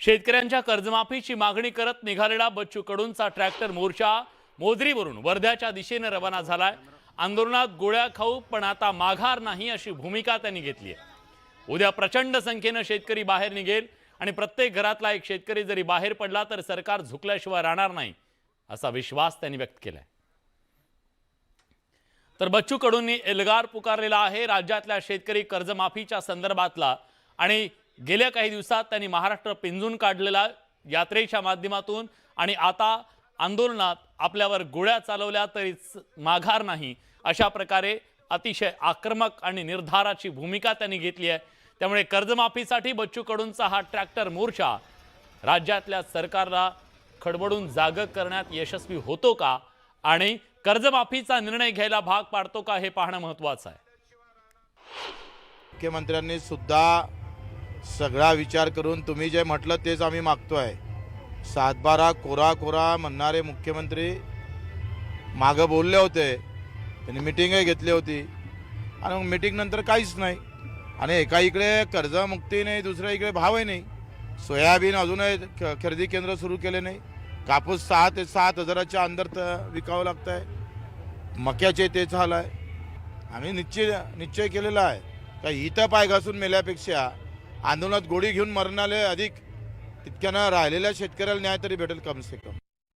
शेतकऱ्यांच्या कर्जमाफीची मागणी करत निघालेला बच्चू कडूंचा ट्रॅक्टर मोर्चा मोजरीवरून वर्ध्याच्या दिशेने रवाना झालाय। आंदोलनात गोळ्या खाऊ पण आता माघार नाही अशी भूमिका त्यांनी घेतली आहे। उद्या प्रचंड संख्येने शेतकरी बाहेर निघेल आणि प्रत्येक घरातला एक शेतकरी जरी बाहेर पडला तर सरकार झुकल्याशिवाय राहणार नाही असा विश्वास त्यांनी व्यक्त केलाय। तर बच्चू कडूंनी एल्गार पुकारलेला आहे राज्यातल्या शेतकरी कर्जमाफीच्या संदर्भातला आणि गेल्या काही दिवसात त्यांनी महाराष्ट्र पिंजून काढलेला यात्रेच्या माध्यमातून आणि आता आंदोलनात आपल्यावर गोळ्या चालवल्या तरी माघार नाही अशा प्रकारे अतिशय आक्रमक आणि निर्धाराची भूमिका त्यांनी घेतली आहे। त्यामुळे कर्जमाफीसाठी बच्चू कडूंचा हा ट्रॅक्टर मोर्चा राज्यातल्या सरकारला खडबडून जाग करण्यात यशस्वी होतो का आणि कर्जमाफीचा निर्णय घ्यायला भाग पाडतो का हे पाहणं महत्त्वाचं आहे। मुख्यमंत्र्यांनी सुद्धा सगळा विचार करून तुम्ही जे म्हटलं तेच आम्ही मागतोय। 7-12 कोरा म्हणणारे मुख्यमंत्री मागं बोलले होते, त्यांनी मिटिंगही घेतली होती आणि मग मिटिंग नंतर काहीच नाही आणि एका इकडे कर्जमुक्ती नाही, दुसऱ्या इकडे भावही नाही। सोयाबीन अजूनही खरेदी केंद्र सुरू केले नाही, कापूस 6 ते 7 हजाराच्या अंदर विकावं लागतं आहे, मक्याचे तेच हाल आहे। आम्ही निश्चय केलेला आहे का इथं पाय घासून मेल्यापेक्षा आंदोलनात गोळी घेऊन मरणारे अधिक तितक्यानं राहिलेल्या शेतकऱ्याला न्याय तरी भेटेल कम से कम।